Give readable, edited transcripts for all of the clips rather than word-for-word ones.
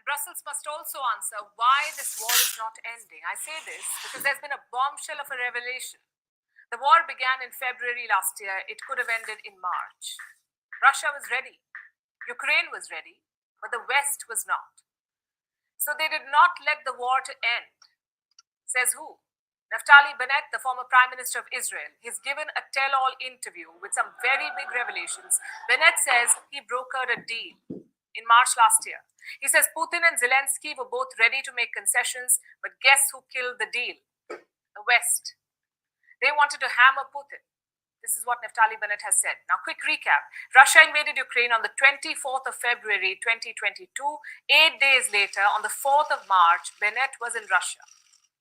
Brussels must also answer why this war is not ending. I say this because there's been a bombshell of a revelation. The war began in February last year. It could have ended in March. Russia was ready. Ukraine was ready, but the West was not. So they did not let the war to end. Says who? Naftali Bennett, the former Prime Minister of Israel. He's given a tell-all interview with some very big revelations. Bennett says he brokered a deal in March last year. He says Putin and Zelensky were both ready to make concessions, but guess who killed the deal? The West. They wanted to hammer Putin. This is what Naftali Bennett has said. Now, quick recap. Russia invaded Ukraine on the 24th of February 2022. 8 days later, on the 4th of March, Bennett was in Russia.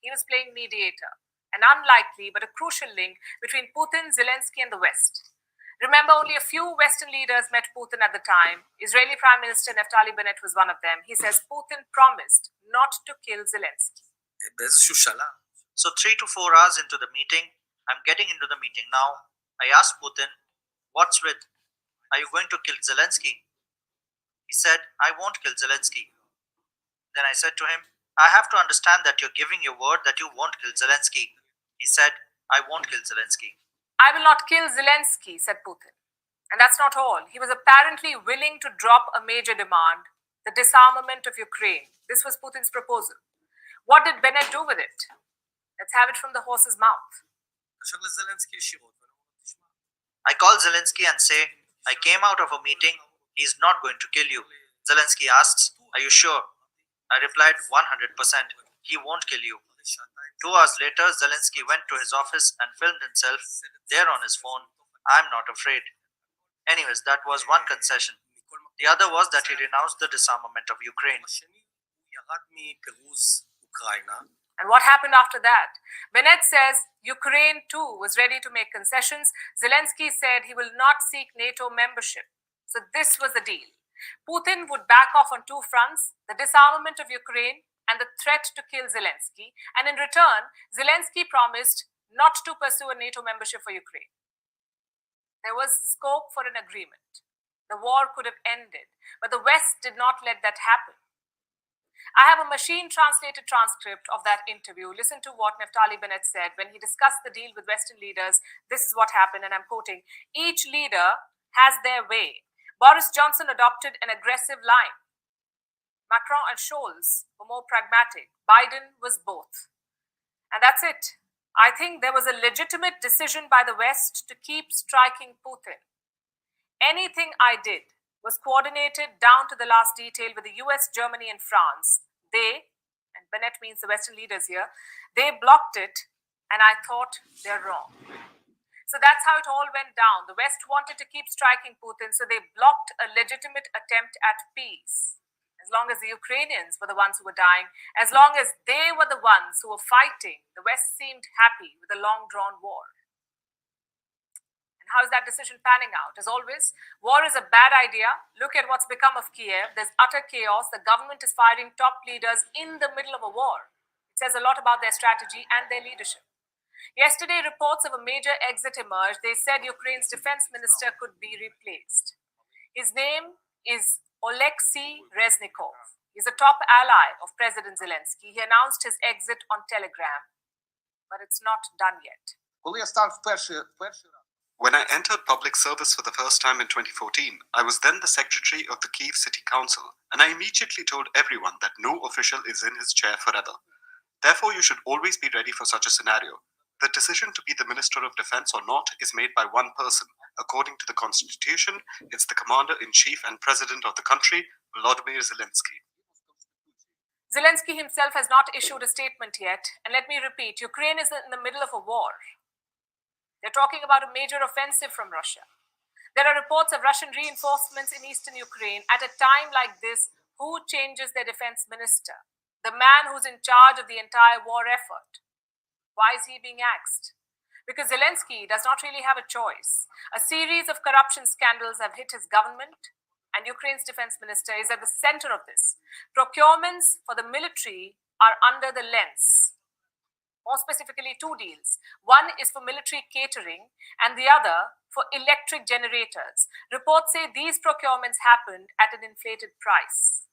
He was playing mediator, an unlikely but a crucial link between Putin, Zelensky, and the West. Remember, only a few Western leaders met Putin at the time. Israeli Prime Minister Naftali Bennett was one of them. He says Putin promised not to kill Zelensky. So 3 to 4 hours into the meeting, I'm getting into the meeting now. I asked Putin, what's with? Are you going to kill Zelensky? He said, I won't kill Zelensky. Then I said to him, I have to understand that you're giving your word that you won't kill Zelensky. He said, I won't kill Zelensky. I will not kill Zelensky, said Putin. And that's not all. He was apparently willing to drop a major demand, the disarmament of Ukraine. This was Putin's proposal. What did Bennett do with it? Let's have it from the horse's mouth. I call Zelensky and say, I came out of a meeting. He's not going to kill you. Zelensky asks, are you sure? I replied, 100%. He won't kill you. 2 hours later, Zelensky went to his office and filmed himself there on his phone. I'm not afraid. Anyways, that was one concession. The other was that he renounced the disarmament of Ukraine. And what happened after that? Bennett says Ukraine too was ready to make concessions. Zelensky said he will not seek NATO membership. So this was the deal. Putin would back off on two fronts, the disarmament of Ukraine and the threat to kill Zelensky. And in return, Zelensky promised not to pursue a NATO membership for Ukraine. There was scope for an agreement. The war could have ended, but the West did not let that happen. I have a machine-translated transcript of that interview. Listen to what Naftali Bennett said when he discussed the deal with Western leaders. This is what happened, and I'm quoting, each leader has their way. Boris Johnson adopted an aggressive line. Macron and Scholz were more pragmatic. Biden was both. And that's it. I think there was a legitimate decision by the West to keep striking Putin. Anything I did was coordinated down to the last detail with the US, Germany, and France. They, and Bennett means the Western leaders here, they blocked it, and I thought they're wrong. So that's how it all went down. The West wanted to keep striking Putin, so they blocked a legitimate attempt at peace. As long as the Ukrainians were the ones who were dying, as long as they were the ones who were fighting, the West seemed happy with a long-drawn war. And how is that decision panning out? As always, war is a bad idea. Look at what's become of Kiev. There's utter chaos. The government is firing top leaders in the middle of a war. It says a lot about their strategy and their leadership. Yesterday, reports of a major exit emerged. They said Ukraine's defense minister could be replaced. His name is Oleksiy Reznikov. He's a top ally of President Zelensky. He announced his exit on Telegram, but it's not done yet. When I entered public service for the first time in 2014, I was then the secretary of the Kyiv City Council, and I immediately told everyone that no official is in his chair forever. Therefore, you should always be ready for such a scenario. The decision to be the Minister of Defense or not is made by one person. According to the Constitution, it's the Commander-in-Chief and President of the country, Volodymyr Zelensky. Zelensky himself has not issued a statement yet. And let me repeat, Ukraine is in the middle of a war. They're talking about a major offensive from Russia. There are reports of Russian reinforcements in eastern Ukraine. At a time like this, who changes their defense minister? The man who's in charge of the entire war effort. Why is he being axed? Because Zelensky does not really have a choice. A series of corruption scandals have hit his government, and Ukraine's defense minister is at the center of this. Procurements for the military are under the lens. More specifically, two deals. One is for military catering, and the other for electric generators. Reports say these procurements happened at an inflated price.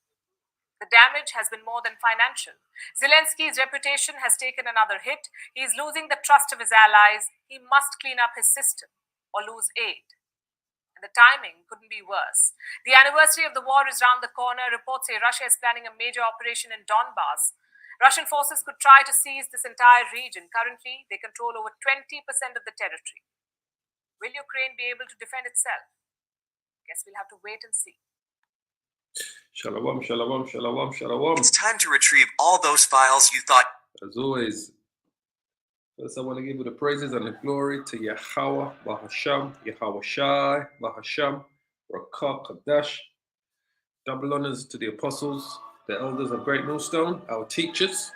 The damage has been more than financial. Zelensky's reputation has taken another hit. He is losing the trust of his allies. He must clean up his system or lose aid. And the timing couldn't be worse. The anniversary of the war is round the corner. Reports say Russia is planning a major operation in Donbass. Russian forces could try to seize this entire region. Currently, they control over 20% of the territory. Will Ukraine be able to defend itself? Guess we'll have to wait and see. Shalom, shalom, shalom, shalom. It's time to retrieve all those files you thought. As always, first I want to give you the praises and the glory to Yahweh, Bahasham, Yahweh Shai, Bahasham, Rakah, Kadash. Double honors to the apostles, the elders of Great Millstone, our teachers.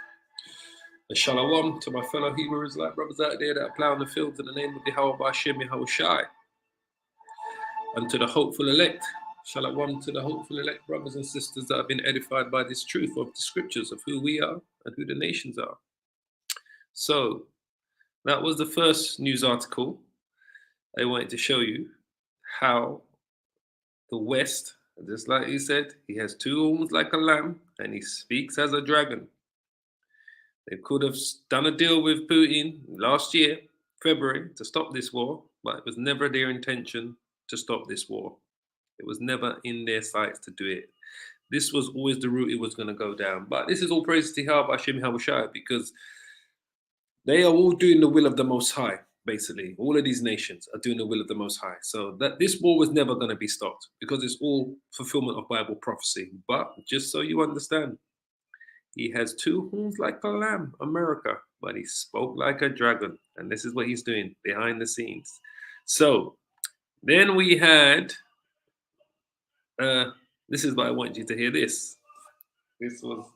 And shalom to my fellow Hebrew Israelite brothers out there that plow in the fields in the name of Yahweh Bahasham, Yahweh Shai. And to the hopeful elect, shalom to the hopeful elect brothers and sisters that have been edified by this truth of the scriptures of who we are and who the nations are. So that was the first news article. I wanted to show you how the West, just like he said, he has two horns like a lamb and he speaks as a dragon. They could have done a deal with Putin last year, February, to stop this war, but it was never their intention to stop this war. It was never in their sights to do it. This was always the route it was going to go down. But this is all praise to Yahweh Hashem Yahushua, because they are all doing the will of the Most High, basically. All of these nations are doing the will of the Most High. So that this war was never going to be stopped, because it's all fulfillment of Bible prophecy. But just so you understand, he has two horns like a lamb, America, but he spoke like a dragon. And this is what he's doing behind the scenes. So then we had... this is why I want you to hear this. This was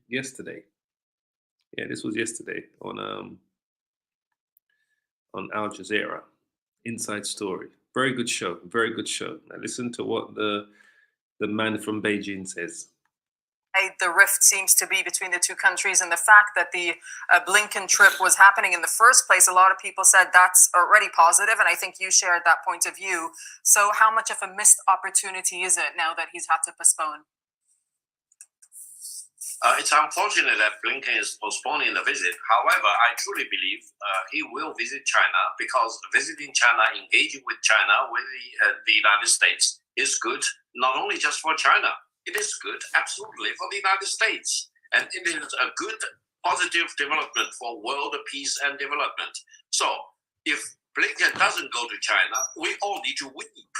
yesterday. Yeah, this was yesterday on Al Jazeera. Inside Story. Very good show. Very good show. Now listen to what the man from Beijing says. The rift seems to be between the two countries, and the fact that the Blinken trip was happening in the first place, a lot of people said that's already positive, and I think you shared that point of view. So how much of a missed opportunity is it now that he's had to postpone? It's unfortunate that Blinken is postponing the visit. However, I truly believe he will visit China, because visiting China, engaging with China, with the United States is good, not only just for China. It is good, absolutely, for the United States. And it is a good, positive development for world peace and development. So if Blinken doesn't go to China, we all need to weep.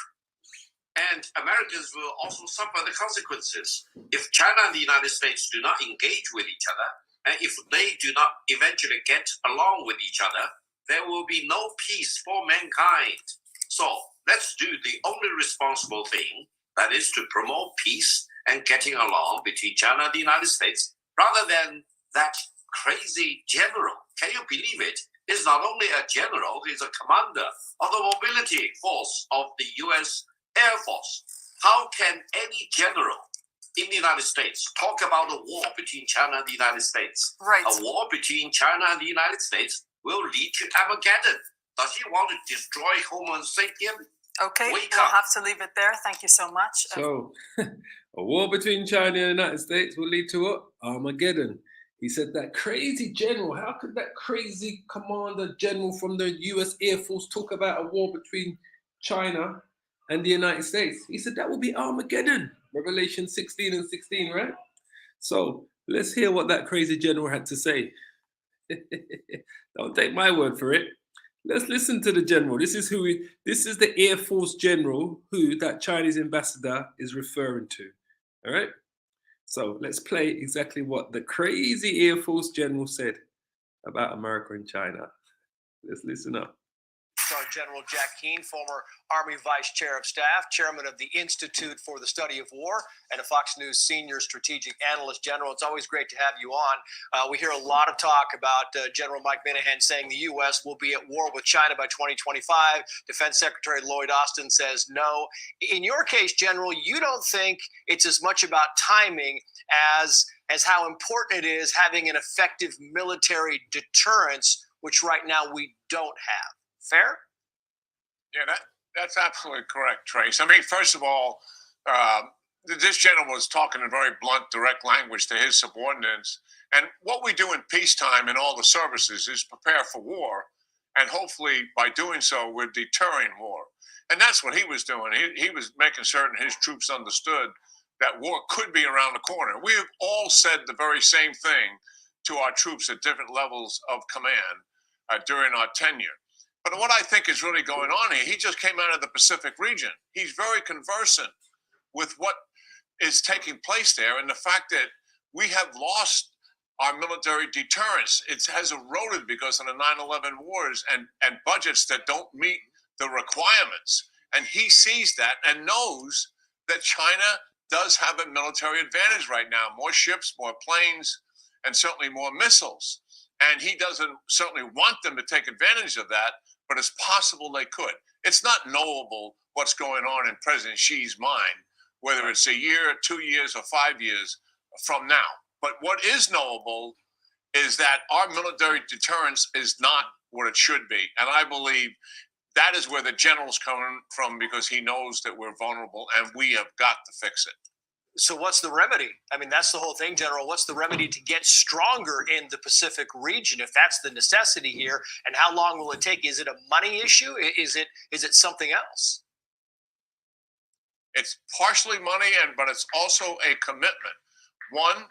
And Americans will also suffer the consequences. If China and the United States do not engage with each other, and if they do not eventually get along with each other, there will be no peace for mankind. So let's do the only responsible thing, that is to promote peace and getting along between China and the United States, rather than that crazy general. Can you believe it? He's not only a general, he's a commander of the mobility force of the US Air Force. How can any general in the United States talk about a war between China and the United States? Right. A war between China and the United States will lead to Armageddon. Does he want to destroy Homo sapien? Okay, we'll have to leave it there. Thank you so much. So, a war between China and the United States will lead to what? Armageddon. He said that crazy general, how could that crazy commander general from the US Air Force talk about a war between China and the United States? He said that will be Armageddon. Revelation 16 and 16, right? So let's hear what that crazy general had to say. Don't take my word for it. Let's listen to the general. This is the Air Force general who that Chinese ambassador is referring to. All right. So let's play exactly what the crazy Air Force general said about America and China. Let's listen up. Sergeant General Jack Keane, former Army Vice Chair of Staff, Chairman of the Institute for the Study of War, and a Fox News Senior Strategic Analyst. General, it's always great to have you on. We hear a lot of talk about General Mike Minahan saying the U.S. will be at war with China by 2025. Defense Secretary Lloyd Austin says no. In your case, General, you don't think it's as much about timing as how important it is having an effective military deterrence, which right now we don't have. Fair? Yeah, that's absolutely correct, Trace. I mean, first of all, this general was talking in very blunt, direct language to his subordinates. And what we do in peacetime in all the services is prepare for war. And hopefully, by doing so, we're deterring war. And that's what he was doing. He was making certain his troops understood that war could be around the corner. We have all said the very same thing to our troops at different levels of command during our tenure. But what I think is really going on here, he just came out of the Pacific region. He's very conversant with what is taking place there and the fact that we have lost our military deterrence. It has eroded because of the 9/11 wars and budgets that don't meet the requirements. And he sees that and knows that China does have a military advantage right now. More ships, more planes, and certainly more missiles. And he doesn't certainly want them to take advantage of that, but it's possible they could. It's not knowable what's going on in President Xi's mind, whether it's a year, 2 years, or 5 years from now. But what is knowable is that our military deterrence is not what it should be. And I believe that is where the general's coming from, because he knows that we're vulnerable and we have got to fix it. So what's the remedy? I mean, that's the whole thing, General. What's the remedy to get stronger in the Pacific region if that's the necessity here? And how long will it take? Is it a money issue? Is it something else? It's partially money, but it's also a commitment. One,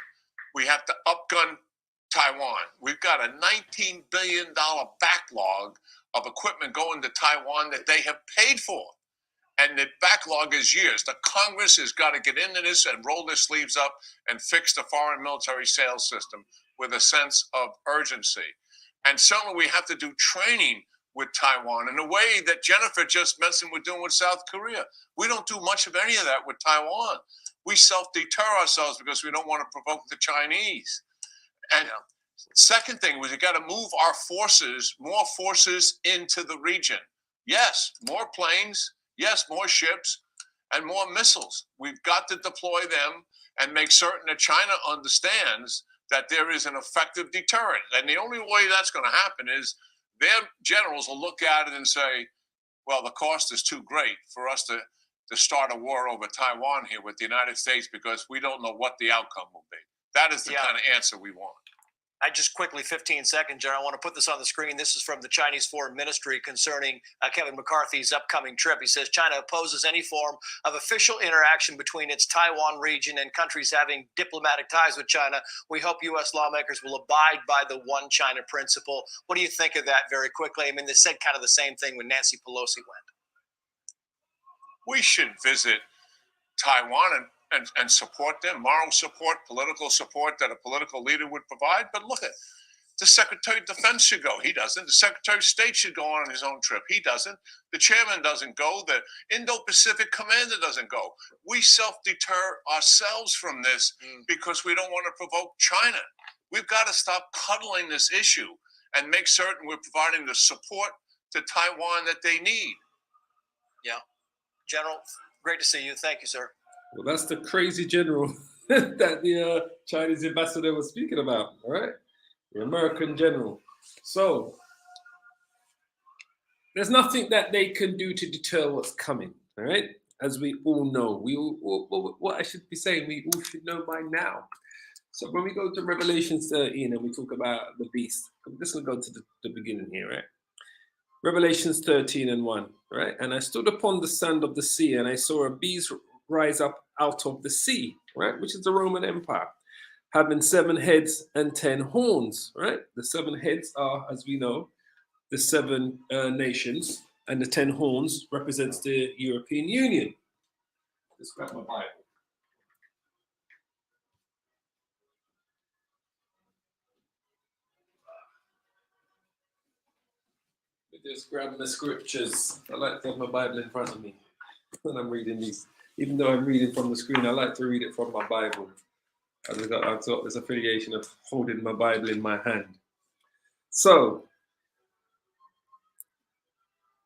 we have to upgun Taiwan. We've got a $19 billion backlog of equipment going to Taiwan that they have paid for. And the backlog is years. The Congress has got to get into this and roll their sleeves up and fix the foreign military sales system with a sense of urgency. And certainly we have to do training with Taiwan in the way that Jennifer just mentioned we're doing with South Korea. We don't do much of any of that with Taiwan. We self-deter ourselves because we don't want to provoke the Chinese. And second thing was you got to move our forces, more forces into the region. Yes, more planes. Yes, more ships and more missiles. We've got to deploy them and make certain that China understands that there is an effective deterrent. And the only way that's going to happen is their generals will look at it and say, well, the cost is too great for us to start a war over Taiwan here with the United States because we don't know what the outcome will be. That is the kind of answer we want. I just quickly, 15 seconds, General, I want to put this on the screen. This is from the Chinese Foreign Ministry concerning Kevin McCarthy's upcoming trip. He says China opposes any form of official interaction between its Taiwan region and countries having diplomatic ties with China. We hope U.S. lawmakers will abide by the one China principle. What do you think of that very quickly? I mean, they said kind of the same thing when Nancy Pelosi went. We should visit Taiwan and support them, moral support, political support that a political leader would provide. But look at the Secretary of Defense should go. He doesn't. The Secretary of State should go on his own trip. He doesn't. The chairman doesn't go. The Indo-Pacific commander doesn't go. We self-deter ourselves from this because we don't want to provoke China. We've got to stop cuddling this issue and make certain we're providing the support to Taiwan that they need. Yeah. General, great to see you. Thank you, sir. Well, that's the crazy general that the Chinese ambassador was speaking about, all right? The American general. So, there's nothing that they can do to deter what's coming, all right? As we all know. What I should be saying, we all should know by now. So when we go to Revelation 13 and we talk about the beast, I'm just going to go to the beginning here, right? Revelations 13 and 1, right? And I stood upon the sand of the sea and I saw a beast rise up out of the sea, right? Which is the Roman Empire, having 7 heads and 10 horns, right? The 7 heads are, as we know, the 7 nations, and the 10 horns represents the European Union. Let's grab my Bible. Just grab my scriptures. I like to have my Bible in front of me when I'm reading these. Even though I'm reading from the screen, I like to read it from my Bible. I've got this affiliation of holding my Bible in my hand. So,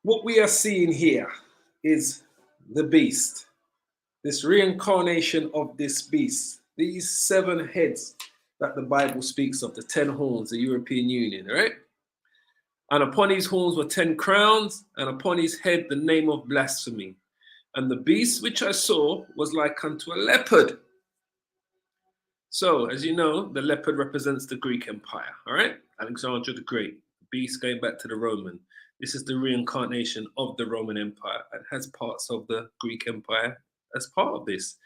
what we are seeing here is the beast. This reincarnation of this beast. These 7 heads that the Bible speaks of, the 10 horns, the European Union, right? And upon his horns were 10 crowns, and upon his head the name of blasphemy. And the beast which I saw was like unto a leopard. So, as you know, the leopard represents the Greek Empire, all right? Alexander the Great, beast going back to the Roman. This is the reincarnation of the Roman Empire and has parts of the Greek Empire as part of this.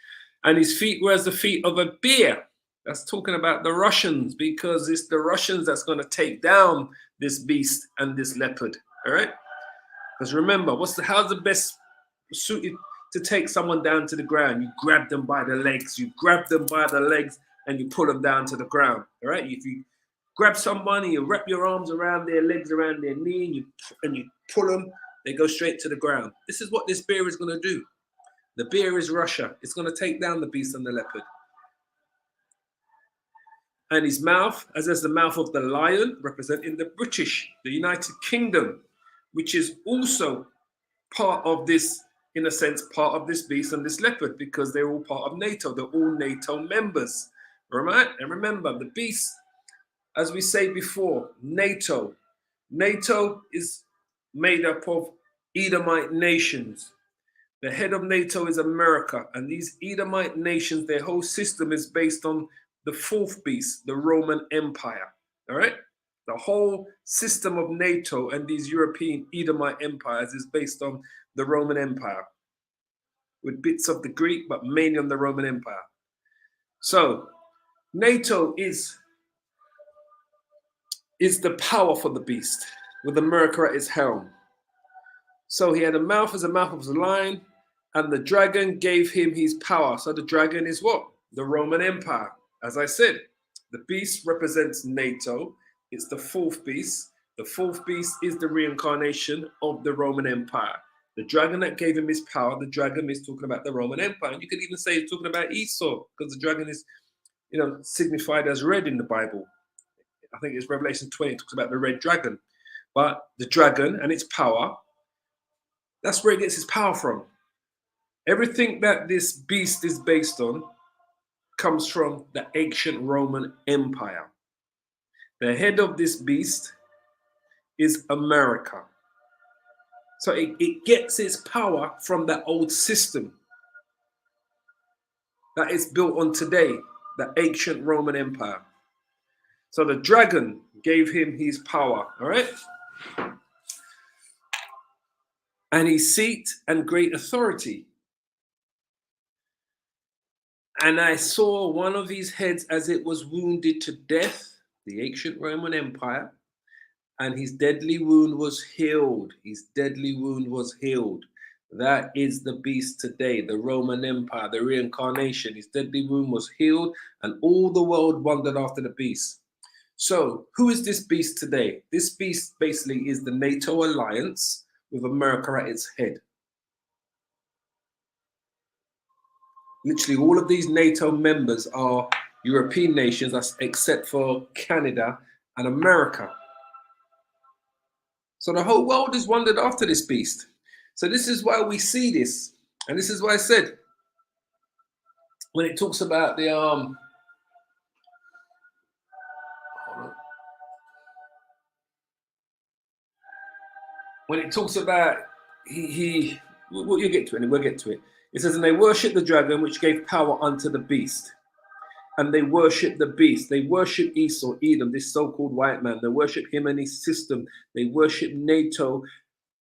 And his feet were as the feet of a bear. That's talking about the Russians, because it's the Russians that's going to take down this beast and this leopard, all right? Because remember, how's the best suited to take someone down to the ground? You grab them by the legs. You grab them by the legs and you pull them down to the ground. All right. If you grab somebody, you wrap your arms around their legs, around their knee, and you pull them, they go straight to the ground. This is what this bear is going to do. The bear is Russia. It's going to take down the beast and the leopard. And his mouth, as the mouth of the lion, representing the British, the United Kingdom, which is also part of this, in a sense, part of this beast and this leopard, because they're all part of NATO. They're all NATO members, right? And remember, the beast, as we say before, NATO is made up of Edomite nations. The head of NATO is America, and these Edomite nations, their whole system is based on the fourth beast, the Roman Empire, all right? The whole system of NATO and these European Edomite empires is based on the Roman Empire, with bits of the Greek, but mainly on the Roman Empire. So NATO is the power for the beast, with America at its helm. So he had a mouth as a mouth of a lion, and the dragon gave him his power. So the dragon is what? The Roman Empire. As I said, the beast represents NATO. It's the fourth beast. The fourth beast is the reincarnation of the Roman Empire. The dragon that gave him his power, the dragon is talking about the Roman Empire. And you could even say it's talking about Esau, because the dragon is, signified as red in the Bible. I think it's Revelation 20, it talks about the red dragon. But the dragon and its power, that's where it gets its power from. Everything that this beast is based on comes from the ancient Roman Empire. The head of this beast is America. So it gets its power from that old system that is built on today, the ancient Roman Empire. So the dragon gave him his power, all right? And his seat and great authority. And I saw one of his heads as it was wounded to death, the ancient Roman Empire, and his deadly wound was healed. His deadly wound was healed. That is the beast today, the Roman Empire, the reincarnation. His deadly wound was healed, and all the world wondered after the beast. So, who is this beast today? This beast basically is the NATO alliance with America at its head. Literally, all of these NATO members are European nations, except for Canada and America. So the whole world has wondered after this beast. So this is why we see this. And this is why I said, when it talks about the when it talks about we'll get to it, and we'll get to it. It says, and they worship the dragon, which gave power unto the beast. And they worship the beast. They worship Esau, Edom, this so-called white man. They worship him and his system. They worship NATO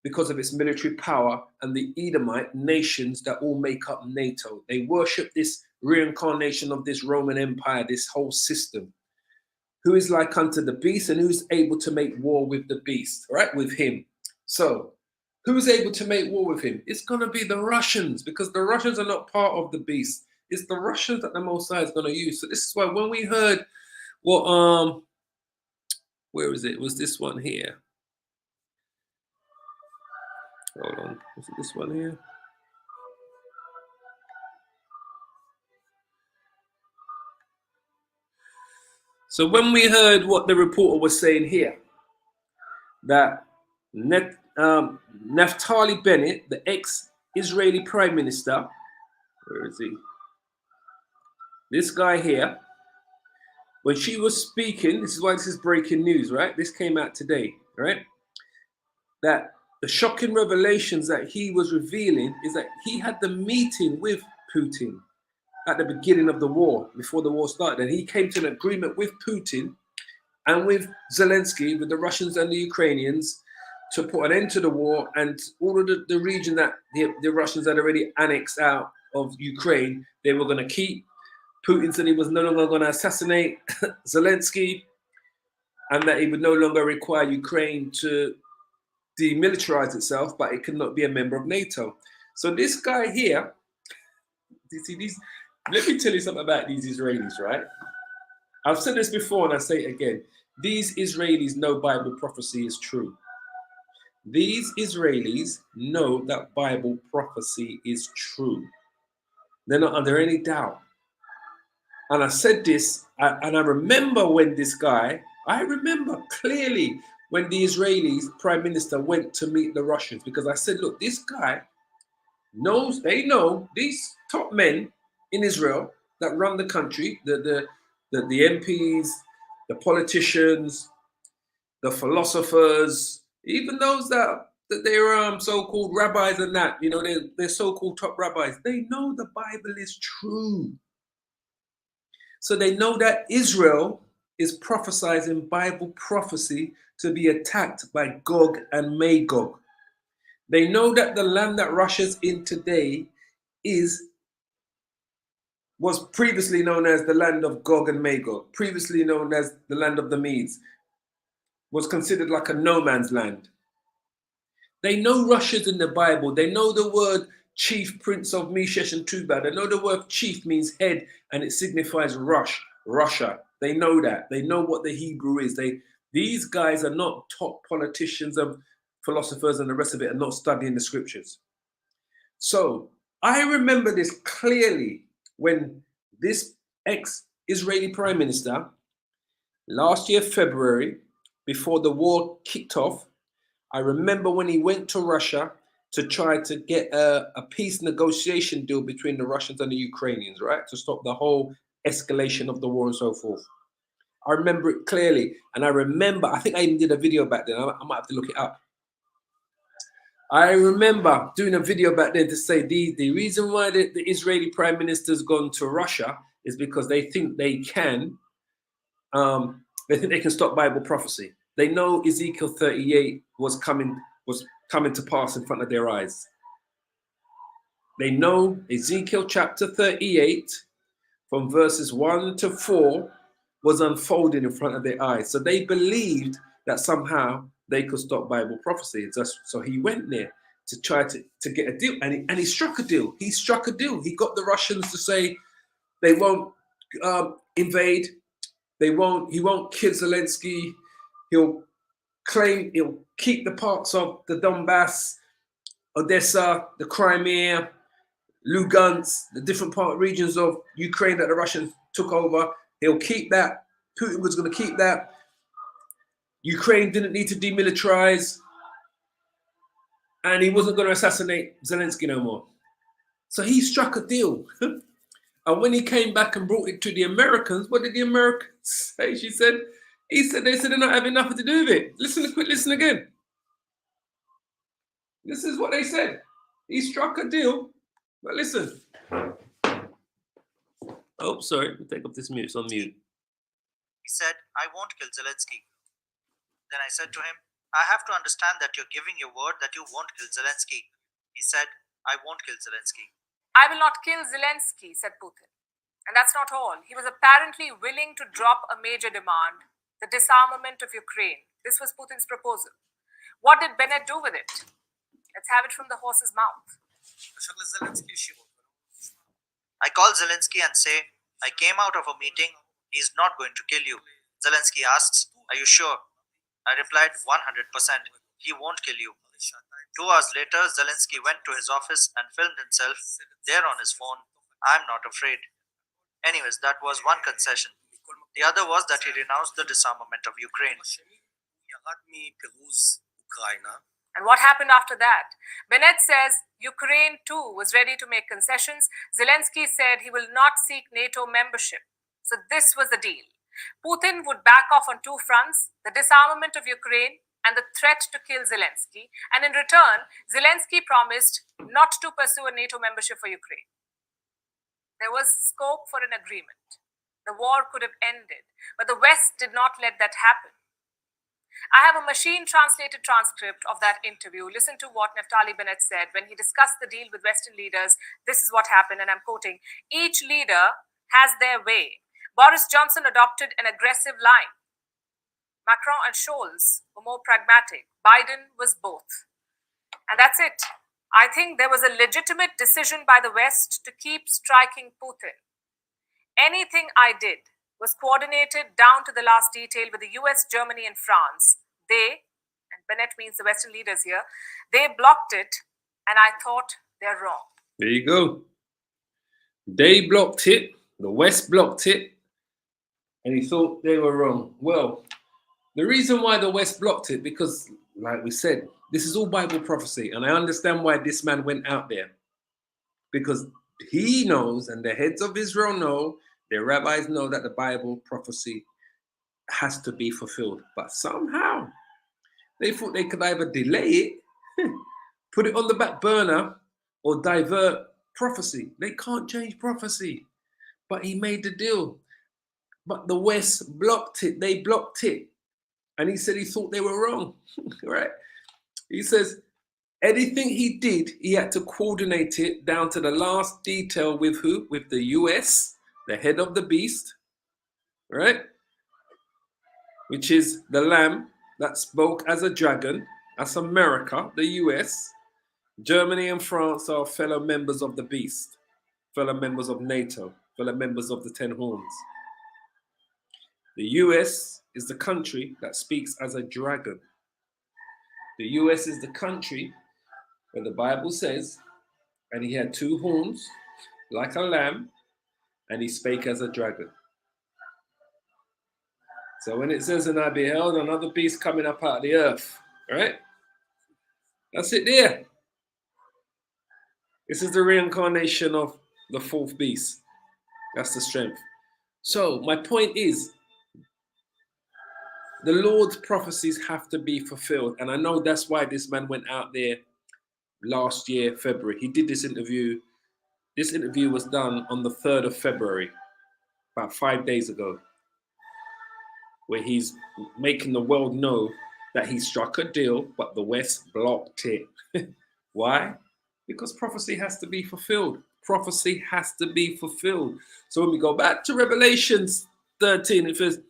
because of its military power, and the Edomite nations that all make up NATO. They worship this reincarnation of this Roman Empire, this whole system. Who is like unto the beast, and who's able to make war with the beast, right? With him. So, who's able to make war with him? It's going to be the Russians, because the Russians are not part of the beast. It's the Russians that the Most High is going to use. So this is why when we heard what, where is it? It was this one here. Hold on. Was it this one here? So when we heard what the reporter was saying here, that Naftali Bennett, the ex-Israeli Prime Minister, where is he? This guy here, when she was speaking, this is why this is breaking news, right? This came out today, right? That the shocking revelations that he was revealing is that he had the meeting with Putin at the beginning of the war, before the war started, and he came to an agreement with Putin and with Zelensky, with the Russians and the Ukrainians, to put an end to the war, and all of the region that the Russians had already annexed out of Ukraine, they were going to keep. Putin said he was no longer going to assassinate Zelensky, and that he would no longer require Ukraine to demilitarize itself, but it could not be a member of NATO. So this guy here, you see these, let me tell you something about these Israelis, right? I've said this before and I say it again. These Israelis know Bible prophecy is true. These Israelis know that Bible prophecy is true. They're not under any doubt. And I said this, and I remember when this guy, I remember clearly when the Israeli prime minister went to meet the Russians, because I said, look, this guy knows, they know, these top men in Israel that run the country, the MPs, the politicians, the philosophers, even those that they're so-called rabbis and that, you know, they're so-called top rabbis, they know the Bible is true. So they know that Israel is prophesizing Bible prophecy to be attacked by Gog and Magog. They know that the land that Russia's in today was previously known as the land of Gog and Magog, previously known as the land of the Medes, was considered like a no man's land. They know Russia's in the Bible. They know the word chief, prince of Meshesh and Tubal. They know the word chief means head and it signifies Russia. They know that. They know what the Hebrew is. These guys are not top politicians and philosophers and the rest of it, are not studying the scriptures. So I remember this clearly when this ex-Israeli prime minister, last year, February, before the war kicked off, I remember when he went to Russia to try to get a peace negotiation deal between the Russians and the Ukrainians, right? To stop the whole escalation of the war and so forth. I remember it clearly. And I remember, I think I even did a video back then. I might have to look it up. I remember doing a video back then to say the reason why the Israeli prime minister's gone to Russia is because they think they can stop Bible prophecy. They know Ezekiel 38 was coming to pass in front of their eyes. They know Ezekiel chapter 38 from verses 1 to 4 was unfolding in front of their eyes. So they believed that somehow they could stop Bible prophecy. So he went there to try to get a deal, and he struck a deal. He struck a deal. He got the Russians to say they won't invade. He won't kill Zelensky. He'll keep the parts of the Donbass, Odessa, the Crimea, Lugansk, the different regions of Ukraine that the Russians took over. He'll keep that. Putin was going to keep that. Ukraine didn't need to demilitarize. And he wasn't going to assassinate Zelensky no more. So he struck a deal. And when he came back and brought it to the Americans, what did the Americans say? They said they're not having nothing to do with it. Listen again. This is what they said. He struck a deal. But listen. Oh, sorry. Let me take off this mute. It's on mute. He said, I won't kill Zelensky. Then I said to him, I have to understand that you're giving your word that you won't kill Zelensky. He said, I won't kill Zelensky. I will not kill Zelensky, said Putin. And that's not all. He was apparently willing to drop a major demand, the disarmament of Ukraine. This was Putin's proposal. What did Bennett do with it? Let's have it from the horse's mouth. I call Zelensky and say, I came out of a meeting. He's not going to kill you. Zelensky asks, are you sure? I replied, 100%. He won't kill you. 2 hours later, Zelensky went to his office and filmed himself there on his phone. I'm not afraid. Anyways, that was one concession. The other was that he renounced the disarmament of Ukraine. And what happened after that? Bennett says Ukraine too was ready to make concessions. Zelensky said he will not seek NATO membership. So this was the deal. Putin would back off on two fronts, the disarmament of Ukraine and the threat to kill Zelensky. And in return, Zelensky promised not to pursue a NATO membership for Ukraine. There was scope for an agreement. The war could have ended, but the West did not let that happen. I have a machine-translated transcript of that interview. Listen to what Naftali Bennett said when he discussed the deal with Western leaders. This is what happened, and I'm quoting, "Each leader has their way. Boris Johnson adopted an aggressive line. Macron and Scholz were more pragmatic. Biden was both." And that's it. I think there was a legitimate decision by the West to keep striking Putin. Anything I did was coordinated down to the last detail with the US, Germany, and France. They, and Bennett means the Western leaders here, they blocked it, and I thought they're wrong. There you go. They blocked it, the West blocked it, and he thought they were wrong. Well, the reason why the West blocked it, because, like we said, this is all Bible prophecy, and I understand why this man went out there. Because he knows, and the heads of Israel know, their rabbis know that the Bible prophecy has to be fulfilled. But somehow, they thought they could either delay it, put it on the back burner, or divert prophecy. They can't change prophecy. But he made the deal. But the West blocked it. They blocked it. And he said he thought they were wrong, right? He says anything he did, he had to coordinate it down to the last detail with who? With the US, the head of the beast, right? Which is the lamb that spoke as a dragon. That's America, the US. Germany and France are fellow members of the beast, fellow members of NATO, fellow members of the 10 horns. The US is the country that speaks as a dragon. The US is the country where the Bible says, and he had 2 horns like a lamb, and he spake as a dragon. So when it says, and I beheld another beast coming up out of the earth, right? That's it there. This is the reincarnation of the 4th beast. That's the strength. So my point is, the Lord's prophecies have to be fulfilled. And I know that's why this man went out there last year, February. He did this interview. This interview was done on the 3rd of February, about 5 days ago, where he's making the world know that he struck a deal, but the West blocked it. Why? Because prophecy has to be fulfilled. Prophecy has to be fulfilled. So when we go back to Revelation 13, it says,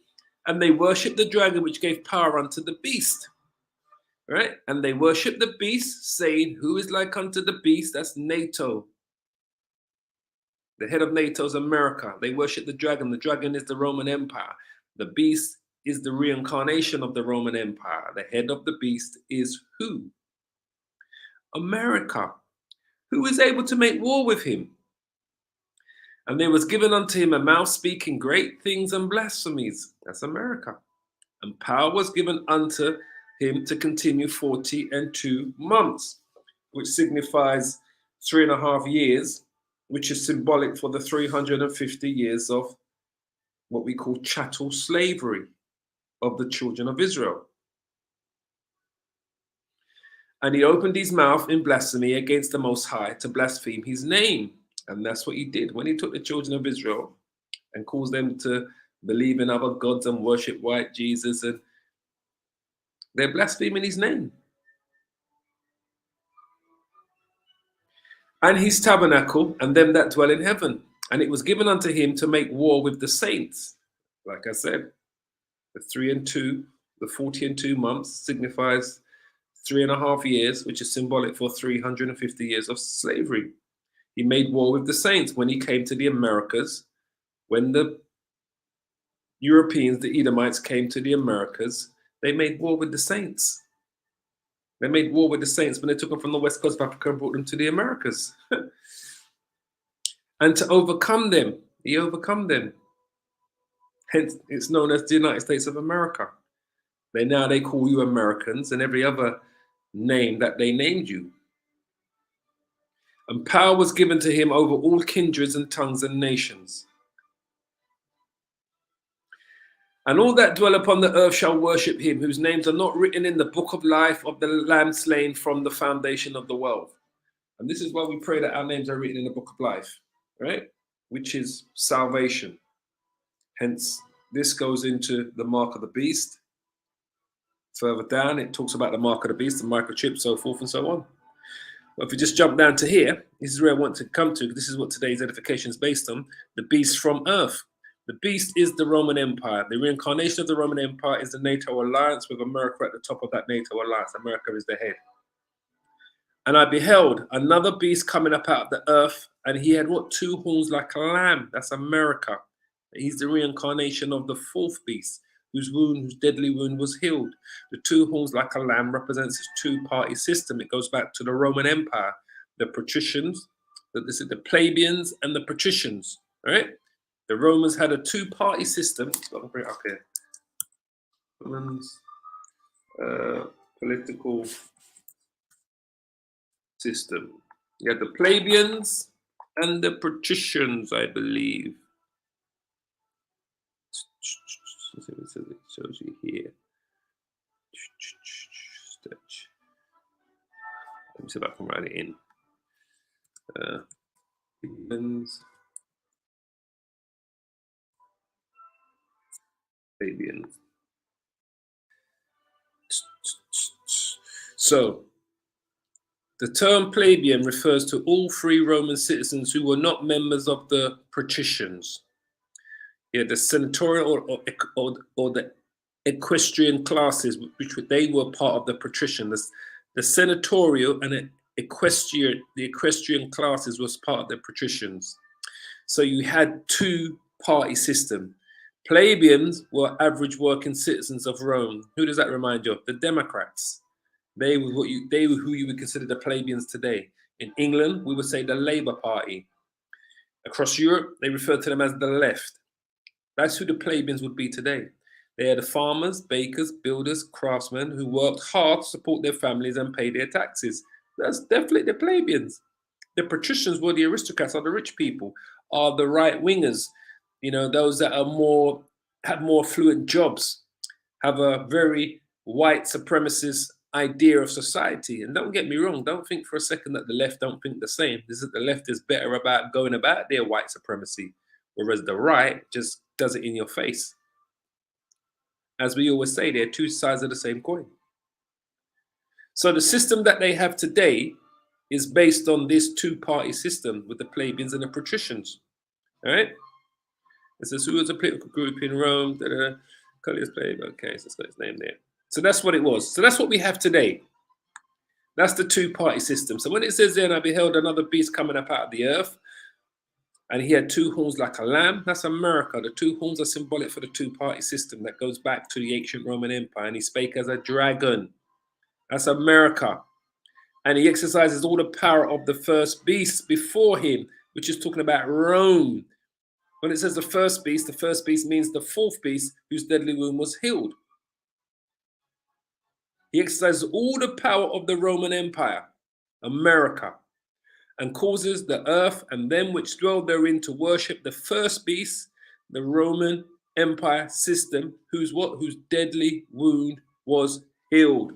and they worship the dragon which gave power unto the beast. Right? And they worship the beast, saying, who is like unto the beast? That's NATO. The head of NATO is America. They worship the dragon. The dragon is the Roman Empire. The beast is the reincarnation of the Roman Empire. The head of the beast is who? America. Who is able to make war with him? And there was given unto him a mouth speaking great things and blasphemies. That's America. And power was given unto him to continue 42 months, which signifies 3.5 years, which is symbolic for the 350 years of what we call chattel slavery of the children of Israel. And he opened his mouth in blasphemy against the Most High to blaspheme his name. And that's what he did when he took the children of Israel and caused them to believe in other gods and worship white Jesus. And they're blaspheming his name. And his tabernacle and them that dwell in heaven. And it was given unto him to make war with the saints. Like I said, the 3 and 2, the 40 and 2 months signifies 3.5 years, which is symbolic for 350 years of slavery. He made war with the saints when he came to the Americas. When the Europeans, the Edomites, came to the Americas, they made war with the saints. They made war with the saints when they took them from the west coast of Africa and brought them to the Americas. And to overcome them, he overcome them. Hence, it's known as the United States of America. They call you Americans and every other name that they named you. And power was given to him over all kindreds and tongues and nations. And all that dwell upon the earth shall worship him, whose names are not written in the book of life of the Lamb slain from the foundation of the world. And this is why we pray that our names are written in the book of life, right? Which is salvation. Hence, this goes into the mark of the beast. Further down, it talks about the mark of the beast, the microchip, so forth and so on. But if we just jump down to here, this is where I want to come to. This is what today's edification is based on. The beast from earth. The beast is the Roman Empire. The reincarnation of the Roman Empire is the NATO alliance with America at the top of that NATO alliance. America is the head. And I beheld another beast coming up out of the earth, and he had what? 2 horns like a lamb. That's America. He's the reincarnation of the 4th beast, whose deadly wound was healed. The 2 horns like a lamb represents its 2-party system. It goes back to the Roman Empire, the patricians, the plebeians and the patricians, right? The Romans had a 2-party system. I'll bring it up here. Romans, political system. You had the plebeians and the patricians, I believe. It shows you here. Let me see if I can write it in. Plebeians. So, the term plebeian refers to all free Roman citizens who were not members of the patricians. Yeah, the senatorial or the equestrian classes, which they were part of the patrician. The senatorial and the equestrian classes was part of the patricians. So you had 2-party system. Plebeians were average working citizens of Rome. Who does that remind you of? The Democrats. They were who you would consider the plebeians today. In England, we would say the Labour Party. Across Europe, they referred to them as the left. That's who the plebeians would be today. They are the farmers, bakers, builders, craftsmen who worked hard to support their families and pay their taxes. That's definitely the plebeians. The patricians were the aristocrats, are the rich people, are the right wingers. You know, those that are have more fluent jobs, have a very white supremacist idea of society. And don't get me wrong, don't think for a second that the left don't think the same. This is the left is better about going about their white supremacy, whereas the right just does it in your face. As we always say, they're 2 sides of the same coin. So the system that they have today is based on this 2-party system with the plebeians and the patricians. All right? It says, who was a political group in Rome? Okay, so it's got his name there. So that's what it was. So that's what we have today. That's the 2-party system. So when it says there, and I beheld another beast coming up out of the earth, and he had 2 horns like a lamb, that's America. The 2 horns are symbolic for the 2-party system that goes back to the ancient Roman Empire. And he spake as a dragon. That's America. And he exercises all the power of the first beast before him, which is talking about Rome. When it says the first beast means the 4th beast whose deadly wound was healed. He exercises all the power of the Roman Empire, America, and causes the earth and them which dwell therein to worship the first beast, the Roman Empire system, whose deadly wound was healed.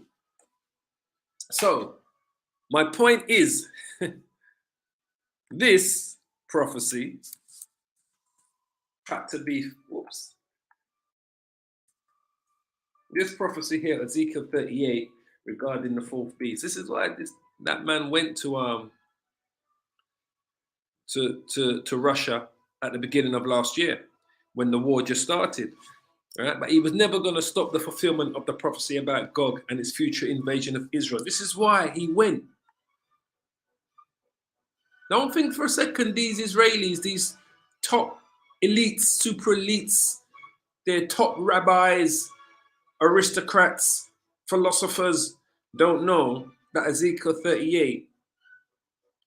So, my point is, this prophecy had to be, this prophecy here, Ezekiel 38, regarding the 4th beast. This is why that man went to Russia at the beginning of last year when the war just started. Right? But he was never going to stop the fulfillment of the prophecy about Gog and his future invasion of Israel. This is why he went. Don't think for a second these Israelis, these top elites, super elites, they're top rabbis, aristocrats, philosophers, don't know that Ezekiel 38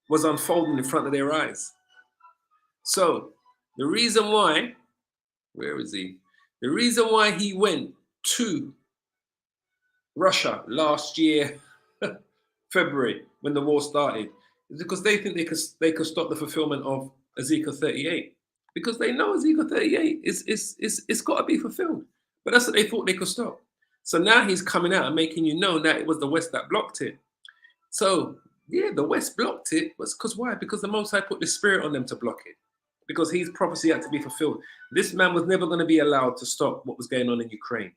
was unfolding in front of their eyes. So the reason why, where is he? The reason why he went to Russia last year, February, when the war started, is because they think they could stop the fulfillment of Ezekiel 38. Because they know Ezekiel 38 it's got to be fulfilled. But that's what they thought they could stop. So now he's coming out and making you know that it was the West that blocked it. So yeah, the West blocked it. Because why? Because the Most High put the Spirit on them to block it. Because his prophecy had to be fulfilled. This man was never going to be allowed to stop what was going on in Ukraine,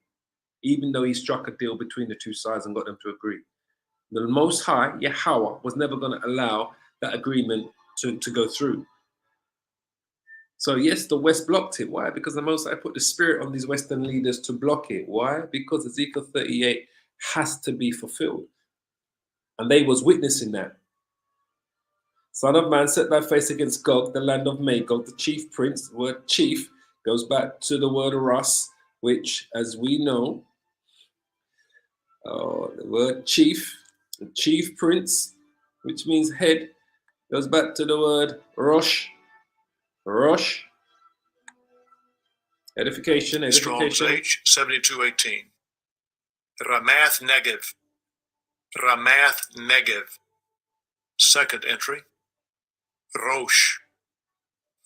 even though he struck a deal between the two sides and got them to agree. The Most High, Yahweh, was never going to allow that agreement to go through. So yes, the West blocked it. Why? Because the Most High put the Spirit on these Western leaders to block it. Why? Because Ezekiel 38 has to be fulfilled. And they was witnessing that. Son of man, set thy face against Gog, the land of Magog, the chief prince. The word chief goes back to the word Ras, which, as we know, the word chief, the chief prince, which means head, goes back to the word Rosh. Rosh. Edification. Strong's H, 7218. Ramath Negev. Ramath Negev. Second entry. Rosh.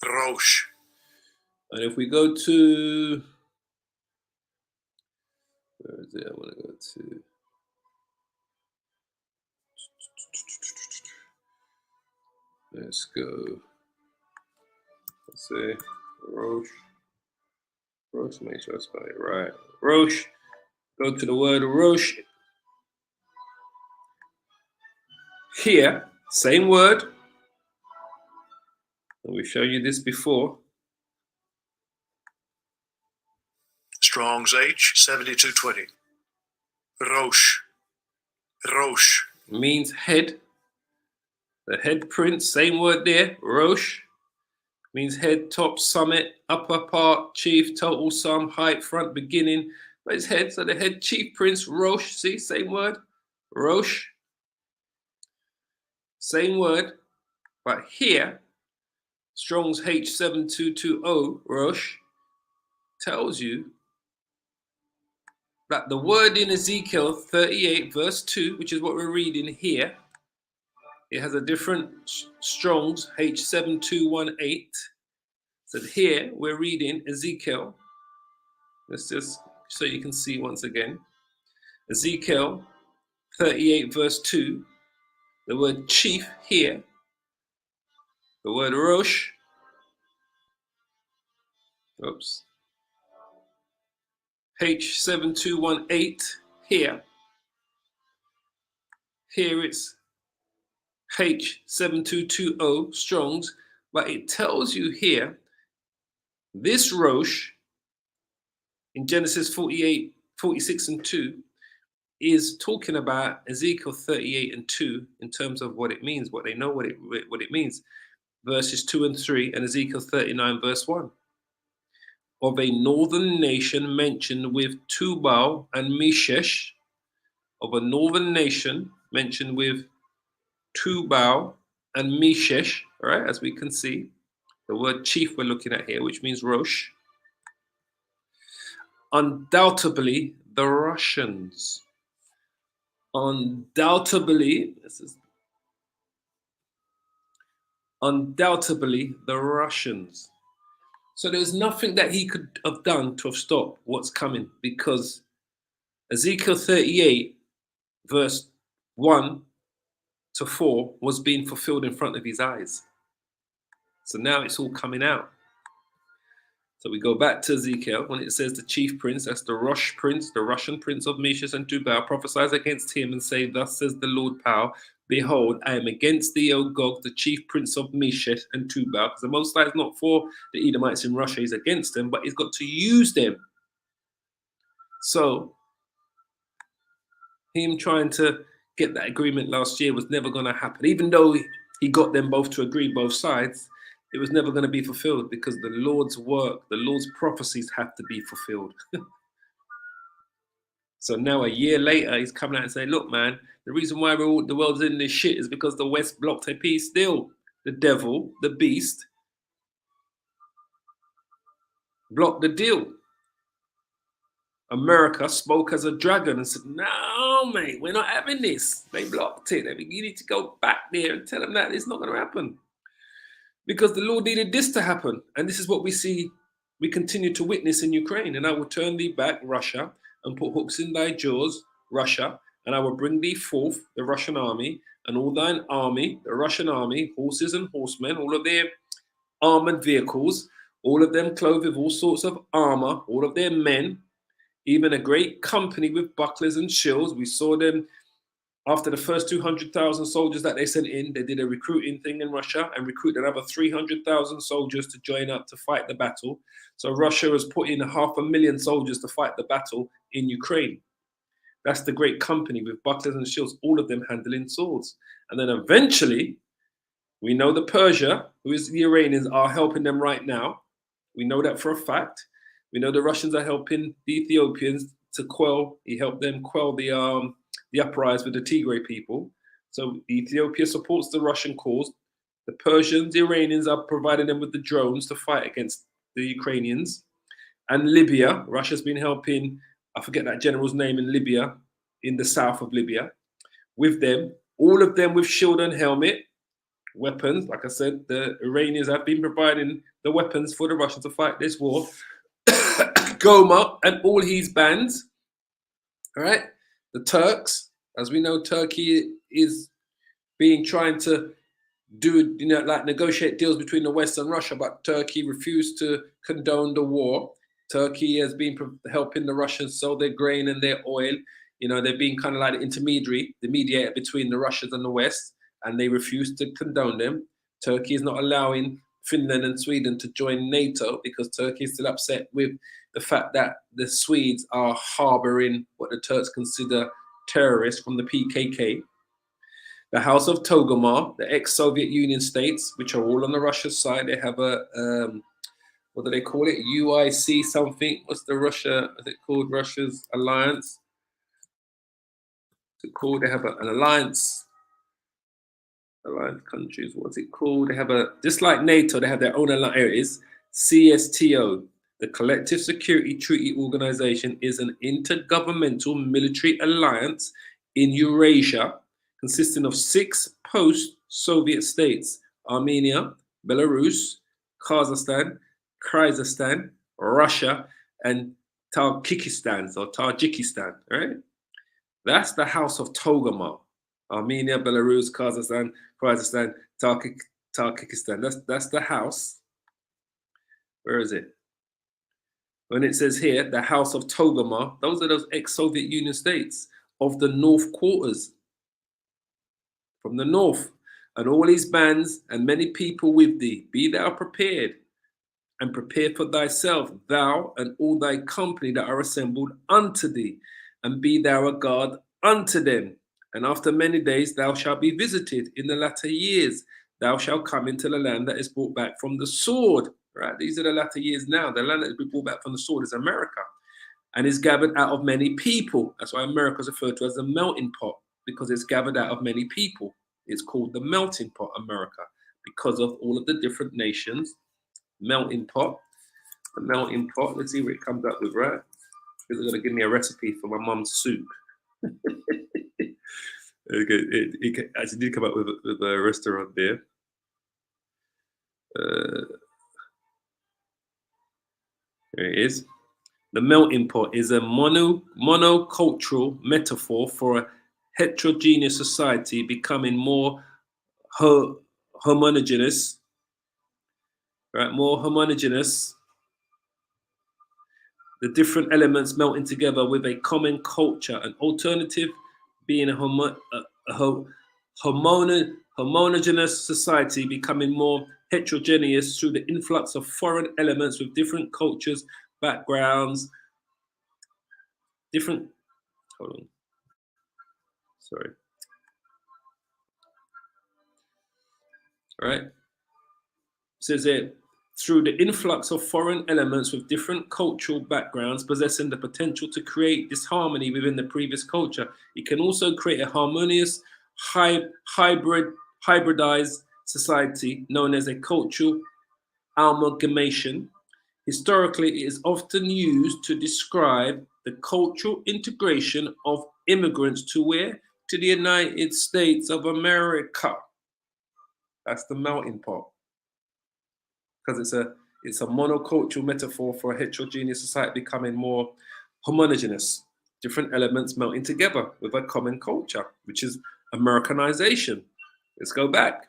Rosh. And if we go to, where is it? I want to go to. Let's go. Let's say Rosh. Rosh, make sure I spell it right. Rosh. Go to the word Rosh. Here, same word. And we've shown you this before. Strong's H, 7220. Rosh. Rosh. Means head. The head prince, same word there. Rosh. Means head, top, summit, upper part, chief, total sum, height, front, beginning. But it's head, so the head chief prince, Rosh. See, same word. Rosh. Same word. But here, Strong's H7220, Rosh, tells you that the word in Ezekiel 38 verse 2, which is what we're reading here, it has a different Strong's H7218. So here we're reading Ezekiel. Let's just so you can see once again. Ezekiel 38 verse 2, the word chief here, the word Rosh, oops, H7218 here. Here it's H7220 Strong's, but it tells you here, this Rosh in Genesis 48, 46 and 2 is talking about Ezekiel 38 and 2 in terms of what it means, what they know what it means. Verses 2 and 3 and Ezekiel 39 verse 1. Of a northern nation mentioned with Tubal and Meshesh, of a northern nation mentioned with Tubal and Meshesh, right? As we can see, the word chief we're looking at here, which means Rosh. Undoubtedly, the Russians. Undoubtedly, undoubtedly the Russians. So there's nothing that he could have done to have stopped what's coming, because Ezekiel 38, verse 1 to 4 was being fulfilled in front of his eyes. So now it's all coming out. So we go back to Ezekiel when it says the chief prince, that's the Rosh prince, the Russian prince of Meshesh and Tubal, prophesies against him and say, thus says the Lord Power, behold, I am against thee, O Gog, the chief prince of Meshesh and Tubal. Because the Most High is not for the Edomites in Russia, he's against them, but he's got to use them. So him trying to get that agreement last year was never going to happen. Even though he got them both to agree, both sides, it was never going to be fulfilled, because the Lord's work, the Lord's prophecies have to be fulfilled. So now a year later, he's coming out and saying, look, man, the reason why the world's in this shit is because the West blocked a peace deal. The devil, the beast, blocked the deal. America spoke as a dragon and said, no, mate, we're not having this. They blocked it. I mean, you need to go back there and tell them that it's not going to happen. Because the Lord needed this to happen. And this is what we see we continue to witness in Ukraine. And I will turn thee back, Russia, and put hooks in thy jaws, Russia, and I will bring thee forth, the Russian army, and all thine army, the Russian army, horses and horsemen, all of their armored vehicles, all of them clothed with all sorts of armor, all of their men, even a great company with bucklers and shields. We saw them after the first 200,000 soldiers that they sent in. They did a recruiting thing in Russia and recruited another 300,000 soldiers to join up to fight the battle. So Russia has put in 500,000 soldiers to fight the battle in Ukraine. That's the great company with bucklers and shields, all of them handling swords. And then eventually, we know the Persia, who is the Iranians, are helping them right now. We know that for a fact. We know the Russians are helping the Ethiopians to quell. He helped them quell the uprising with the Tigray people. So Ethiopia supports the Russian cause. The Persians, the Iranians are providing them with the drones to fight against the Ukrainians. And Libya, Russia's been helping, I forget that general's name in Libya, in the south of Libya, with them. All of them with shield and helmet, weapons. Like I said, the Iranians have been providing the weapons for the Russians to fight this war. Goma and all his bands, all right? The Turks, as we know, Turkey is trying to do, like negotiate deals between the West and Russia, but Turkey refused to condone the war. Turkey has been helping the Russians sell their grain and their oil. They've been kind of like the intermediary, the mediator between the Russians and the West, and they refuse to condone them. Turkey is not allowing Finland and Sweden to join NATO because Turkey is still upset with the fact that the Swedes are harboring what the Turks consider terrorists from the PKK. The House of Togomar, the ex-Soviet Union states, which are all on the Russian side, they have a, what do they call it? UIC something. What's the Russia, is it called Russia's alliance? What's it called? They have an alliance countries. What's it called? They have just like NATO, they have their own alliance. Here it is. CSTO, the Collective Security Treaty Organization, is an intergovernmental military alliance in Eurasia consisting of 6 post-Soviet states: Armenia, Belarus, Kazakhstan, Kyrgyzstan, Russia, and Tajikistan, right? That's the House of Togomar. Armenia, Belarus, Kazakhstan, Kyrgyzstan, Tajikistan. That's the house. Where is it? When it says here, the House of Togomar, those are those ex-Soviet Union states of the North Quarters. From the north, and all his bands and many people with thee. Be thou prepared, and prepare for thyself, thou and all thy company that are assembled unto thee, and be thou a guard unto them. And after many days thou shalt be visited. In the latter years thou shalt come into the land that is brought back from the sword. Right? These are the latter years now. The land that is brought back from the sword is America, and is gathered out of many people. That's why America is referred to as the melting pot, because it's gathered out of many people. It's called the melting pot, America, because of all of the different nations. Melting pot, the melting pot. Let's see what it comes up with, right? Because they're going to give me a recipe for my mum's soup. It actually did come up with a restaurant there. There it is. The melting pot is a monocultural metaphor for a heterogeneous society becoming more homogeneous, right? More homogeneous. The different elements melting together with a common culture. An alternative being a homogeneous society becoming more heterogeneous through the influx of foreign elements with different cultures, backgrounds, different. Hold on. Sorry. All right. It says it through the influx of foreign elements with different cultural backgrounds possessing the potential to create disharmony within the previous culture. It can also create a harmonious hybridized society known as a cultural amalgamation. Historically, it is often used to describe the cultural integration of immigrants to where? To the United States of America. That's the melting pot. Because It's a monocultural metaphor for a heterogeneous society becoming more homogeneous, different elements melting together with a common culture, which is Americanization. Let's go back.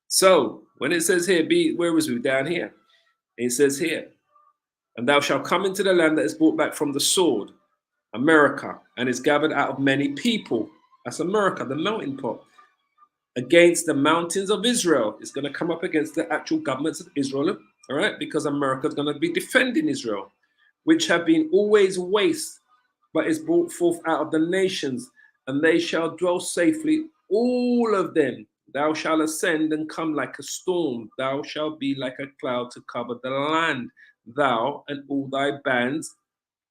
So when it says here, where was we? Down here. It says here, and thou shalt come into the land that is brought back from the sword, America, and is gathered out of many people. That's America, the melting pot. Against the mountains of Israel. It's going to come up against the actual governments of Israel, all right? Because America is going to be defending Israel, which have been always waste, but is brought forth out of the nations, and they shall dwell safely, all of them. Thou shalt ascend and come like a storm. Thou shalt be like a cloud to cover the land. Thou and all thy bands,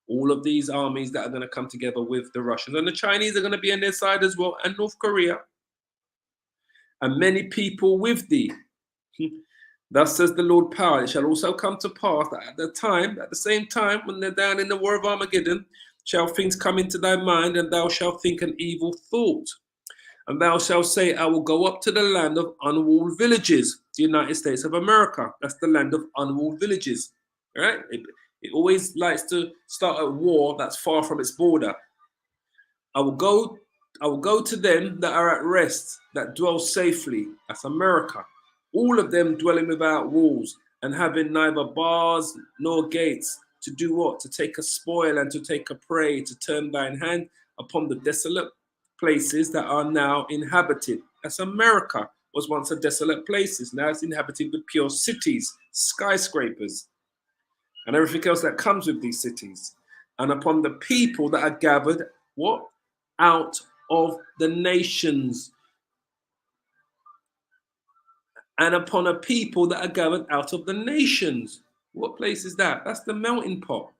all of these armies that are going to come together with the Russians. And the Chinese are going to be on their side as well, and North Korea. And many people with thee. Thus says the Lord power. It shall also come to pass that at the same time, when they're down in the war of Armageddon, shall things come into thy mind, and thou shalt think an evil thought. And thou shalt say, I will go up to the land of unwalled villages, the United States of America. That's the land of unwalled villages. All right? It always likes to start a war that's far from its border. I will go to them that are at rest, that dwell safely. That's America. All of them dwelling without walls, and having neither bars nor gates. To do what? To take a spoil and to take a prey, to turn thine hand upon the desolate places that are now inhabited. That's America. Was once a desolate places. Now it's inhabited with pure cities, skyscrapers, and everything else that comes with these cities. And upon the people that are gathered, what? Out of the nations. And upon a people that are gathered out of the nations. What place is that? That's the melting pot.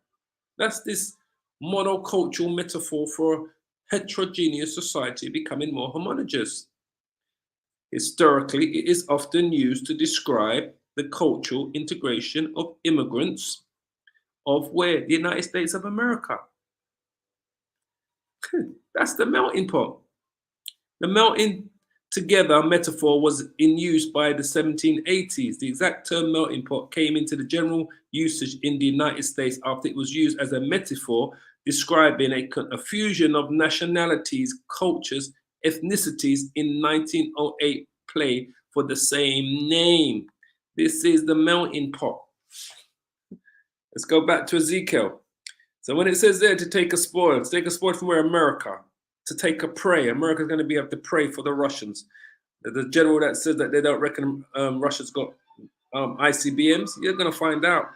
That's this monocultural metaphor for heterogeneous society becoming more homogeneous. Historically, it is often used to describe the cultural integration of immigrants of where? The United States of America. That's the melting pot. The melting together metaphor was in use by the 1780s. The exact term melting pot came into the general usage in the United States after it was used as a metaphor describing a fusion of nationalities, cultures, ethnicities in 1908 play for the same name. This is the melting pot. Let's go back to Ezekiel. So when it says there to take a spoil from where? America. To take a prey. America's going to be able to pray for the Russians. The general that says that they don't reckon Russia's got ICBMs, you're going to find out.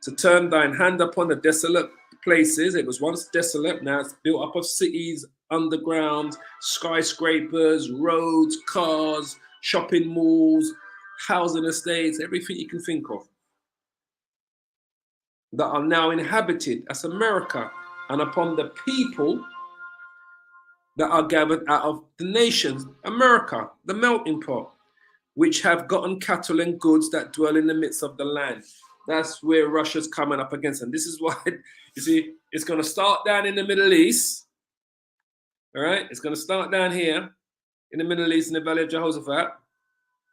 To turn thine hand upon the desolate places. It was once desolate, now it's built up of cities, underground, skyscrapers, roads, cars, shopping malls, housing estates, everything you can think of that are now inhabited. That's America. And upon the people that are gathered out of the nations, America, the melting pot, which have gotten cattle and goods that dwell in the midst of the land. That's where Russia's coming up against. And this is why, you see, it's going to start down in the Middle East. All right? It's going to start down here in the Middle East, in the Valley of Jehoshaphat,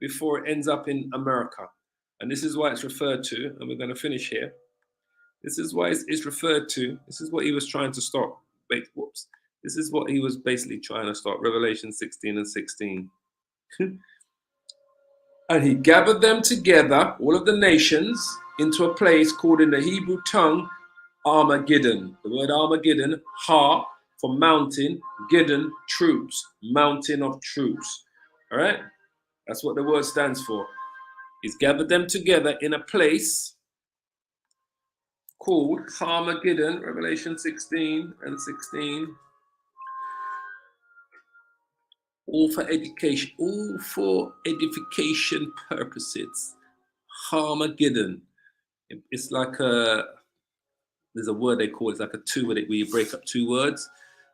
before it ends up in America. And this is why it's referred to, and we're going to finish here. This is why it's referred to. This is what he was trying to stop. Wait, whoops. This is what he was basically trying to stop. Revelation 16 and 16. And he gathered them together, all of the nations, into a place called in the Hebrew tongue Armageddon. The word Armageddon, Ha, for mountain, Giddon, troops, mountain of troops. All right? That's what the word stands for. He's gathered them together in a place called Armageddon, Revelation 16 and 16. All for education purposes. Armageddon. It's like there's a word they call it, it's like a two where you break up two words.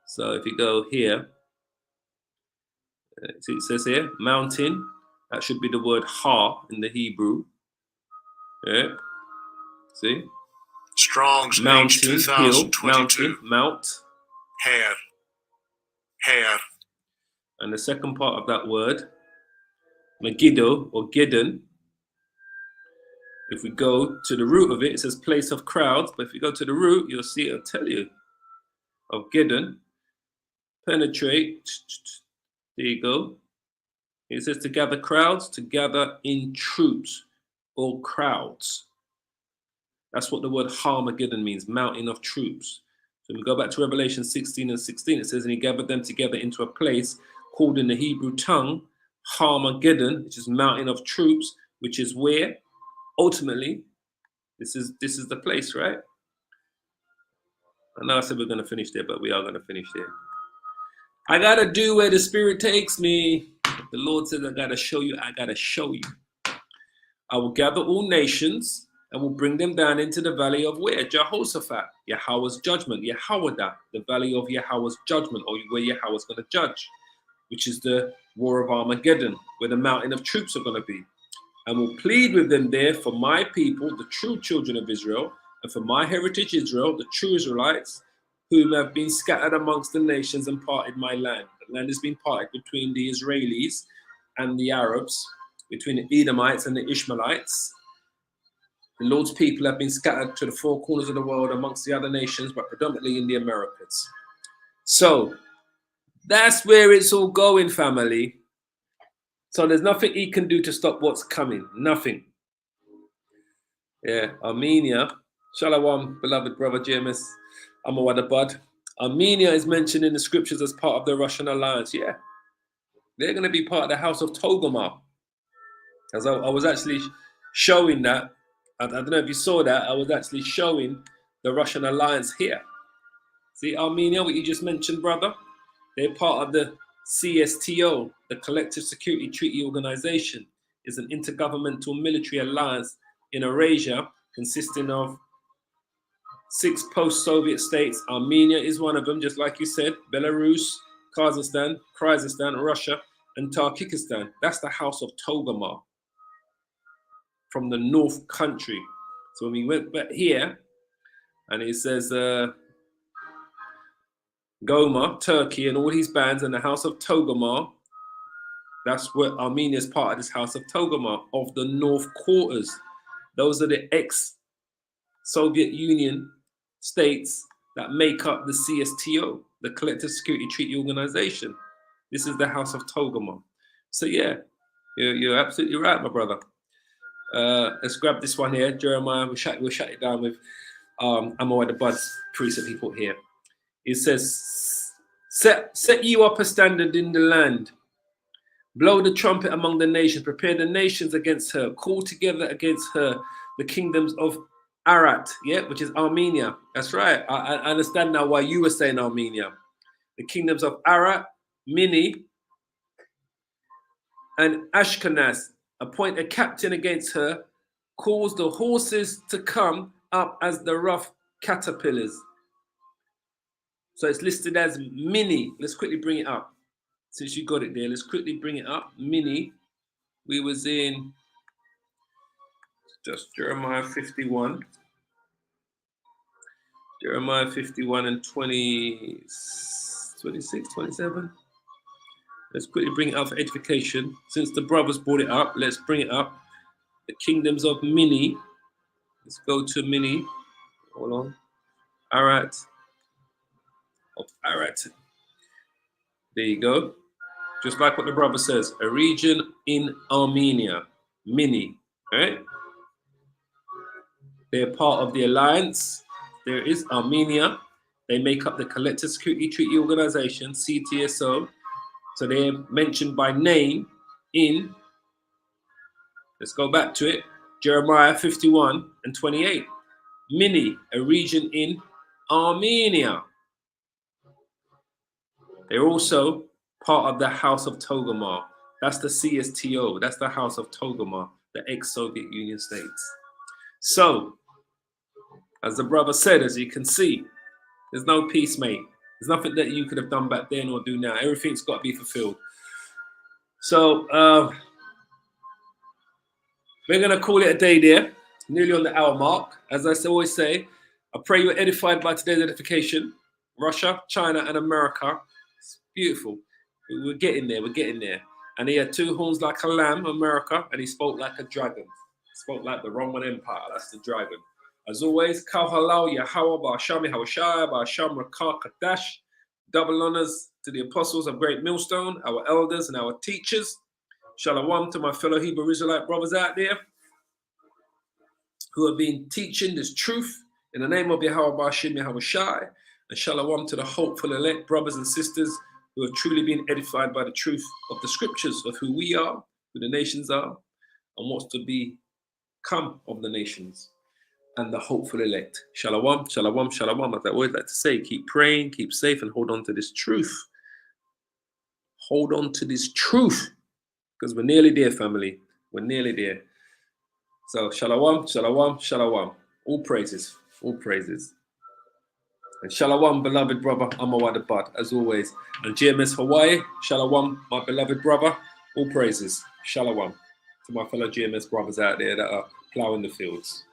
So if you go here, see it says here, mountain, that should be the word ha in the Hebrew. Yeah. See? Strong's mountain, H hill, 2022. mountain, mount. Hair. And the second part of that word, Megiddo or Giddon, If we go to the root of it, it says place of crowds. But if you go to the root, you'll see it'll tell you of Gideon. Penetrate. There you go. It says to gather crowds, to gather in troops or crowds. That's what the word Harmageddon means, mountain of troops. So we go back to Revelation 16 and 16. It says, and he gathered them together into a place called in the Hebrew tongue Harmageddon, which is mountain of troops, which is where ultimately this is the place, right? I know I said we're going to finish there, but we are going to finish there. I got to do where the Spirit takes me. The Lord says, I got to show you. I got to show you. I will gather all nations and will bring them down into the valley of where? Jehoshaphat, Yahweh's judgment, Yahwadah, the valley of Yahweh's judgment, or where Yahweh's going to judge, which is the war of Armageddon, where the mountain of troops are going to be. And will plead with them there for my people, the true children of Israel, and for my heritage Israel, the true Israelites, whom have been scattered amongst the nations and parted my land. The land has been parted between the Israelis and the Arabs, between the Edomites and the Ishmaelites. The Lord's people have been scattered to the four corners of the world amongst the other nations, but predominantly in the Americas. So that's where it's all going, family. So there's nothing he can do to stop what's coming. Nothing. Yeah, Armenia. Shalom, beloved brother James. Amawadabad. Armenia is mentioned in the scriptures as part of the Russian alliance. Yeah. They're going to be part of the house of Togomar. As I was actually showing that. I don't know if you saw that. I was actually showing the Russian alliance here. See, Armenia, what you just mentioned, brother? They're part of the CSTO, the Collective Security Treaty Organization. Is an intergovernmental military alliance in Eurasia consisting of 6 post-Soviet states. Armenia is one of them, just like you said. Belarus, Kazakhstan, Kyrgyzstan, Russia, and Tajikistan. That's the house of Togomar from the North Country. So when we went back here, and it says Goma, Turkey, and all his bands, and the house of Togomar. That's where Armenia is part of this house of Togomar, of the North Quarters. Those are the ex-Soviet Union states that make up the CSTO, the Collective Security Treaty Organization. This is the house of Togomar. So yeah, you're absolutely right, my brother. Let's grab this one here. Jeremiah, we'll shut it down with Amoy the Bud's precept he put here. It says, set you up a standard in the land. Blow the trumpet among the nations. Prepare the nations against her. Call together against her the kingdoms of Arat, yeah, which is Armenia. That's right. I understand now why you were saying Armenia. The kingdoms of Arat, Mini, and Ashkenaz. Appoint a captain against her. Cause the horses to come up as the rough caterpillars. So it's listed as Mini. Let's quickly bring it up. Since you got it there, let's quickly bring it up. Mini. We was in just Jeremiah 51. Jeremiah 51 and 20, 26, 27. Let's quickly bring it up for edification. Since the brothers brought it up, let's bring it up. The kingdoms of Mini. Let's go to Mini. Hold on. Arat. Of Arat. There you go. Just like what the brother says. A region in Armenia. Mini. Right? They're part of the alliance. There is Armenia. They make up the Collective Security Treaty Organization, CTSO. So they're mentioned by name in, let's go back to it, Jeremiah 51 and 28. Mini, a region in Armenia. They're also part of the House of Togomar. That's the CSTO. That's the House of Togomar, the ex-Soviet Union states. So, as the brother said, as you can see, there's no peace, mate. There's nothing that you could have done back then or do now. Everything's got to be fulfilled. So, we're going to call it a day there, nearly on the hour mark. As I always say, I pray you're edified by today's edification. Russia, China, and America. It's beautiful. We're getting there. We're getting there. And he had 2 horns like a lamb, America, and he spoke like a dragon. Spoke like the Roman Empire. That's the dragon. As always, Kal Halal, Yahweh, Ba'asham, Yahushai, Ba'asham, Rakah, Kadash. Double honors to the apostles of Great Millstone, our elders and our teachers. Shalom to my fellow Hebrew Israelite brothers out there who have been teaching this truth in the name of Yahweh Ba'ashim Yahushai. And shalom to the hopeful elect brothers and sisters who have truly been edified by the truth of the scriptures of who we are, who the nations are, and what's to become of the nations and the hopeful elect. Shalom, shalom, shalom. As I always like to say, keep praying, keep safe, and hold on to this truth. Hold on to this truth, because we're nearly there, family. We're nearly there. So shalom, shalom, shalom. All praises, all praises. And shalom, beloved brother, Amawadabad, as always. And GMS Hawaii, shalom, my beloved brother. All praises, shalom to my fellow GMS brothers out there that are plowing the fields.